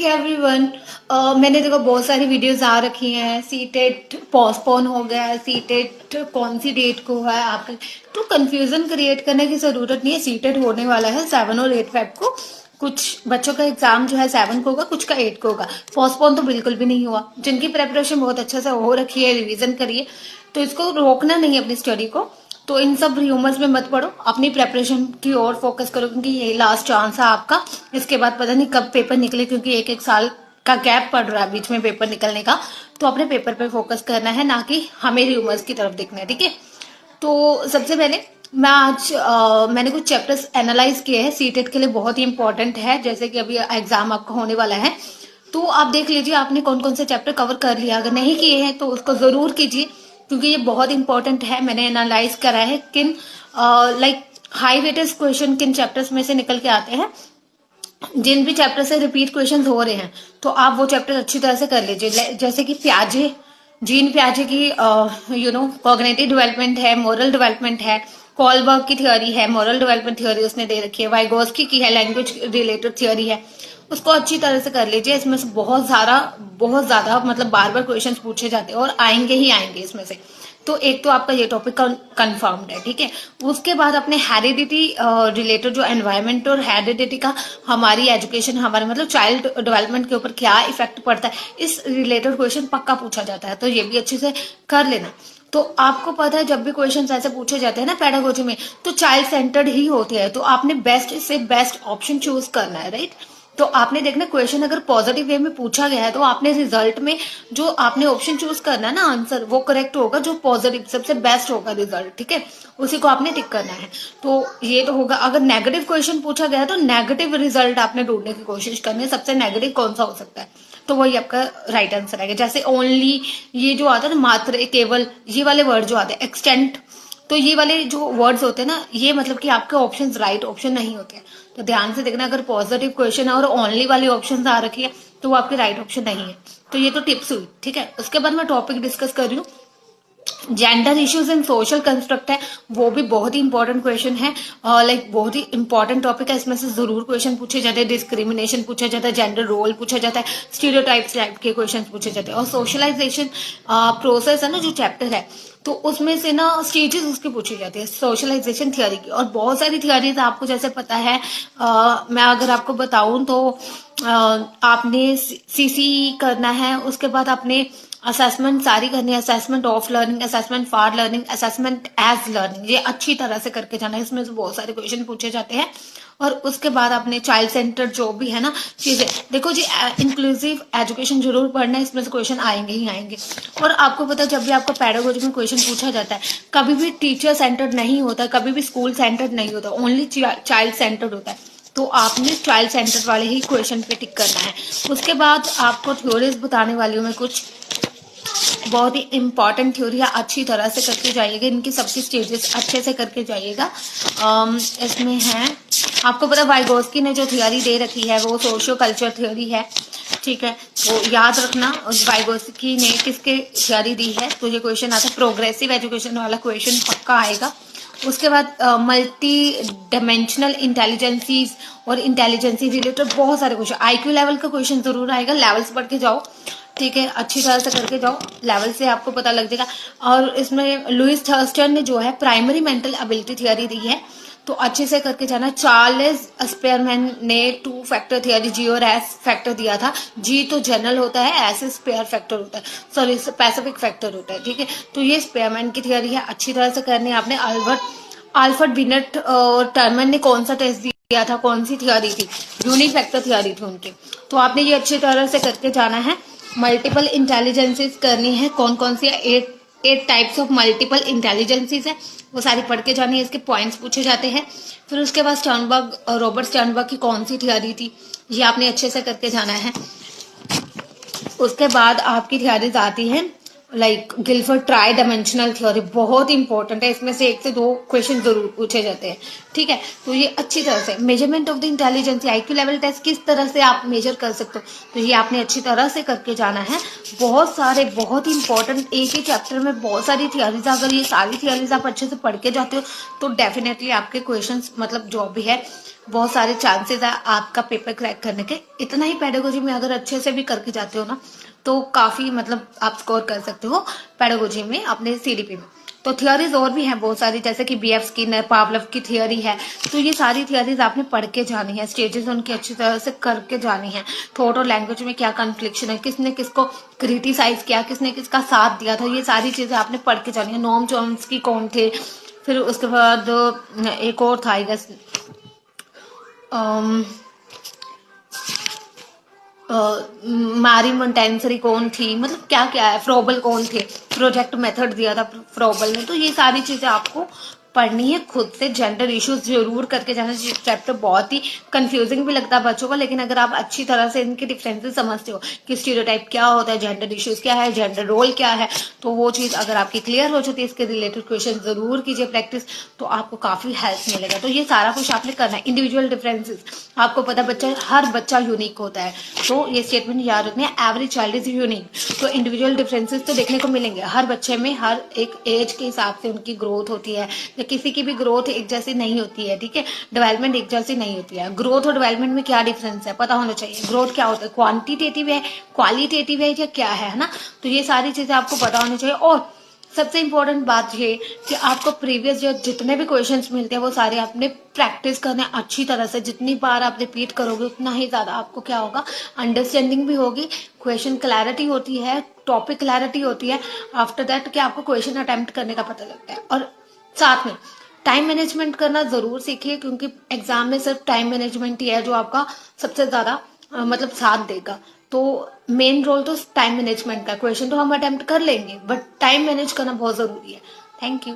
Everyone, मैंने देखो बहुत सारी वीडियोस आ रखी हैं। सीटेट पोस्टपोन हो गया है, सीटेट कौन सी डेट को है आपका। तो कंफ्यूजन क्रिएट करने की जरूरत नहीं है। सीटेट होने वाला है 7 और 8 फेब को। कुछ बच्चों का एग्जाम जो है 7 को होगा, कुछ का 8 को होगा। पोस्टपोन तो बिल्कुल भी नहीं हुआ। जिनकी प्रेपरेशन बहुत अच्छे से हो रखी है, रिवीजन करिए। तो इसको रोकना नहीं है अपनी स्टडी को। तो इन सब र्यूमर्स में मत पड़ो, अपनी प्रेपरेशन की ओर फोकस करो, क्योंकि यही लास्ट चांस है आपका। इसके बाद पता नहीं कब पेपर निकले, क्योंकि एक एक साल का गैप पड़ रहा है बीच में पेपर निकलने का। तो अपने पेपर पे फोकस करना है, ना कि हमें र्यूमर्स की तरफ देखना है। ठीक है। तो सबसे पहले मैं आज मैंने कुछ चैप्टर्स एनालाइज किए हैं, सीटेट के लिए बहुत ही इंपॉर्टेंट है। जैसे कि अभी एग्जाम आपका होने वाला है, तो आप देख लीजिए आपने कौन कौन से चैप्टर कवर कर लिया। अगर नहीं किए हैं तो उसको जरूर कीजिए, क्योंकि ये बहुत इंपॉर्टेंट है। मैंने एनालाइज करा है किन लाइक हाई वेटेज क्वेश्चन किन चैप्टर्स में से निकल के आते हैं। जिन भी चैप्टर से रिपीट क्वेश्चन हो रहे हैं, तो आप वो चैप्टर अच्छी तरह से कर लीजिए। जैसे कि प्याजे, जीन प्याजे की कॉग्निटिव डेवलपमेंट है, मोरल डेवलपमेंट है, कॉलबर्ग की थ्योरी है, मोरल डेवलपमेंट थ्योरी उसने दे रखी है, वाइगोस्की की है, लैंग्वेज रिलेटेड थ्योरी है। उसको अच्छी तरह से कर लीजिए। इसमें से बहुत ज्यादा मतलब बार बार क्वेश्चन पूछे जाते हैं और आएंगे ही आएंगे इसमें से। तो एक तो आपका ये टॉपिक कंफर्म्ड है। ठीक है। उसके बाद अपने हेरिडिटी रिलेटेड जो एनवायरमेंट और हेरिडिटी का हमारी एजुकेशन, हमारे मतलब चाइल्ड डेवलपमेंट के ऊपर क्या इफेक्ट पड़ता है, इस रिलेटेड क्वेश्चन पक्का पूछा जाता है। तो ये भी अच्छे से कर लेना। तो आपको पता है जब भी क्वेश्चंस ऐसे पूछे जाते हैं ना पेडागोजी में, तो चाइल्ड सेंटर्ड ही होते हैं। तो आपने बेस्ट से बेस्ट ऑप्शन चूज करना है, राइट। तो आपने देखना क्वेश्चन अगर पॉजिटिव वे में पूछा गया है, तो आपने रिजल्ट में जो आपने ऑप्शन चूज करना है ना, आंसर वो करेक्ट होगा, जो पॉजिटिव सबसे बेस्ट होगा रिजल्ट। ठीक है। उसी को आपने टिक करना है। तो ये तो होगा। अगर नेगेटिव क्वेश्चन पूछा गया है, तो नेगेटिव रिजल्ट आपने ढूंढने की कोशिश करनी है। सबसे नेगेटिव कौन सा हो सकता है, तो वही आपका राइट आंसर आएगा। जैसे ओनली, ये जो आता है ना, मात्र, केवल, ये वाले वर्ड जो आते हैं, एक्सटेंट, तो ये वाले जो वर्ड्स होते हैं ना, ये मतलब कि आपके ऑप्शन राइट ऑप्शन नहीं होते हैं। तो ध्यान से देखना, अगर पॉजिटिव क्वेश्चन है और ओनली वाली ऑप्शन आ रखी है, तो वो आपके राइट ऑप्शन नहीं है। तो ये तो टिप्स हुई। ठीक है। उसके बाद मैं टॉपिक डिस्कस कर रही हूँ, gender issues and social construct है। वो भी बहुत ही इंपॉर्टेंट क्वेश्चन है, लाइक बहुत ही इंपॉर्टेंट टॉपिक है। इसमें से जरूर क्वेश्चन पूछे जाते हैं। डिस्क्रिमिनेशन पूछा जाता है, जेंडर रोल पूछा जाता है, स्टीरियोटाइप्स टाइप के क्वेश्चन पूछे जाते हैं। और सोशलाइजेशन प्रोसेस है ना जो चैप्टर है, तो उसमें से ना स्टेजेस उसकी पूछी जाती है सोशलाइजेशन थियोरी की। और बहुत सारी थियोरीज आपको जैसे पता है, मैं अगर आपको बताऊं तो आपने सीसी करना है, उसके बाद आपने असेसमेंट सारी करनी है, assessment of learning, assessment for learning, assessment as learning. ये अच्छी तरह से करके जाना है। इसमें से बहुत सारे क्वेश्चन पूछे जाते हैं। और उसके बाद आपने चाइल्ड सेंटर जो भी है ना चीजें, देखो जी, इंक्लूसिव एजुकेशन जरूर पढ़ना है। इसमें से क्वेश्चन आएंगे ही आएंगे। और आपको पता है जब भी आपको पेडागोजी में क्वेश्चन पूछा जाता है, कभी भी टीचर सेंटर्ड नहीं होता, कभी भी स्कूल सेंटर्ड नहीं होता, ओनली चाइल्ड सेंटर्ड होता है। तो आपने चाइल्ड सेंटर वाले ही क्वेश्चन पे टिक करना है। उसके बाद आपको थ्योरीज बताने वाली हूँ मैं कुछ बहुत ही इंपॉर्टेंट थ्योरी है। अच्छी तरह से करके जाइएगा, इनकी सबकी स्टेजेस अच्छे से करके जाइएगा। इसमें है, आपको पता वाइगोस्की ने जो थ्योरी दे रखी है वो सोशियो कल्चर थ्योरी है। ठीक है। तो याद रखना वाइगोस्की ने किसके थ्योरी दी है। तो ये क्वेश्चन आता है, प्रोग्रेसिव एजुकेशन वाला क्वेश्चन पक्का आएगा। उसके बाद मल्टी डायमेंशनल इंटेलिजेंसीज और इंटेलिजेंसी रिलेटेड बहुत सारे क्वेश्चन, आईक्यू लेवल का क्वेश्चन जरूर आएगा। लेवल्स पढ़ के जाओ। ठीक है। अच्छी तरह से करके जाओ, लेवल से आपको पता लग जाएगा। और इसमें लुइस थर्स्टन ने जो है प्राइमरी मेंटल एबिलिटी थ्योरी दी है, तो अच्छे से करके जाना। चार्ल्स स्पेयरमैन ने 2 फैक्टर थ्योरी, जी और एस फैक्टर दिया था। जी तो जनरल होता है, एस स्पेयर फैक्टर होता है, सॉरी स्पेसिफिक फैक्टर होता है। ठीक है। तो ये स्पेयरमैन की थ्योरी है, अच्छी तरह से करनी है आपने। अल्बर्ट बिनेट और टर्मन ने कौन सा टेस्ट दिया था, कौन सी थ्योरी थी, यूनिफैक्टर थ्योरी थी उनकी। तो आपने ये अच्छी तरह से करके जाना है। मल्टीपल इंटेलिजेंसीज करनी है, कौन कौन सी 8 टाइप्स ऑफ मल्टीपल इंटेलिजेंसीज है, वो सारी पढ़ के जानी है। इसके पॉइंट्स पूछे जाते हैं। फिर उसके बाद स्टर्नबर्ग, रॉबर्ट स्टर्नबर्ग की कौन सी थ्योरी थी, ये आपने अच्छे से करके जाना है। उसके बाद आपकी थ्योरीज आती है like Gilford try dimensional theory, बहुत इंपॉर्टेंट है। इसमें से 1 से 2 क्वेश्चन जरूर पूछे जाते हैं। ठीक है। तो ये अच्छी तरह से measurement of the intelligence, IQ level test किस तरह से आप मेजर कर सकते हो, तो ये आपने अच्छी तरह से करके जाना है। बहुत सारे बहुत ही इंपॉर्टेंट, एक ही चैप्टर में बहुत सारी थ्योरीज, अगर ये सारी थ्योरीज आप अच्छे से पढ़ के जाते हो, तो डेफिनेटली आपके क्वेश्चन मतलब जो भी है बहुत सारे चांसेस है आपका पेपर क्रैक करने के। इतना ही पेडागोजी में अगर अच्छे से भी करके जाते हो ना, तो काफी मतलब आप स्कोर कर सकते हो पेडागोजी में अपने सीडीपी में। तो थियोरीज और भी हैं बहुत सारी, जैसे कि बीएफ स्किनर, पावलोव की थियोरी है। तो ये सारी थियोरीज आपने पढ़ के जानी है, स्टेजेस उनकी अच्छी तरह से करके जानी है। थॉट और लैंग्वेज में क्या कन्फ्लिक्शन है, किसने किसको क्रिटिसाइज किया, किसने किसका साथ दिया था, ये सारी चीजें आपने पढ़ के जानी है। नोम चॉम्स्की कौन थे, फिर उसके बाद एक और था आई गेस, मैरी मोंटेंसरी कौन थी, मतलब क्या क्या है, फ्रोबल कौन थे, प्रोजेक्ट मेथड दिया था फ्रोबल ने। तो ये सारी चीजें आपको पढ़नी है खुद से। जेंडर इश्यूज जरूर करके जाना। चैप्टर बहुत ही कंफ्यूजिंग भी लगता है बच्चों को, लेकिन अगर आप अच्छी तरह से इनके डिफरेंसेस समझते हो कि स्टीरियोटाइप क्या होता है, जेंडर इश्यूज क्या है, जेंडर रोल क्या है, तो वो चीज अगर आपकी क्लियर हो जाती है, इसके रिलेटेड क्वेश्चन जरूर कीजिए प्रैक्टिस, तो आपको काफी हेल्प मिलेगा। तो ये सारा कुछ आपने करना है। इंडिविजुअल डिफरेंसेस, आपको पता बच्चा, हर बच्चा यूनिक होता है, तो ये स्टेटमेंट याद रखना है, एवरी चाइल्ड इज यूनिक। तो इंडिविजुअल डिफरेंसेस तो देखने को मिलेंगे हर बच्चे में, हर एक एज के हिसाब से उनकी ग्रोथ होती है, या किसी की भी ग्रोथ एक जैसी नहीं होती है, ठीक है, डेवलपमेंट एक जैसी नहीं होती है। ग्रोथ और डेवलपमेंट में क्या डिफरेंस है पता होना चाहिए। ग्रोथ क्या होता है, क्वांटिटेटिव है, क्वालिटेटिव है, या क्या है ना। तो ये सारी चीजें आपको पता होनी चाहिए। और सबसे इंपॉर्टेंट बात ये कि आपको प्रीवियस जो जितने भी क्वेश्चंस मिलते हैं वो सारे आपने प्रैक्टिस करने अच्छी तरह से। जितनी बार आप रिपीट करोगे उतना ही ज्यादा आपको क्या होगा, अंडरस्टैंडिंग भी होगी, क्वेश्चन क्लैरिटी होती है, टॉपिक क्लैरिटी होती है। आफ्टर दैट कि आपको क्वेश्चन अटेम्प्ट करने का पता लगता है। और साथ में टाइम मैनेजमेंट करना जरूर सीखिए, क्योंकि एग्जाम में सिर्फ टाइम मैनेजमेंट ही है जो आपका सबसे ज्यादा मतलब साथ देगा। तो मेन रोल तो टाइम मैनेजमेंट का। क्वेश्चन तो हम अटेम्प्ट कर लेंगे, बट टाइम मैनेज करना बहुत जरूरी है। Thank you.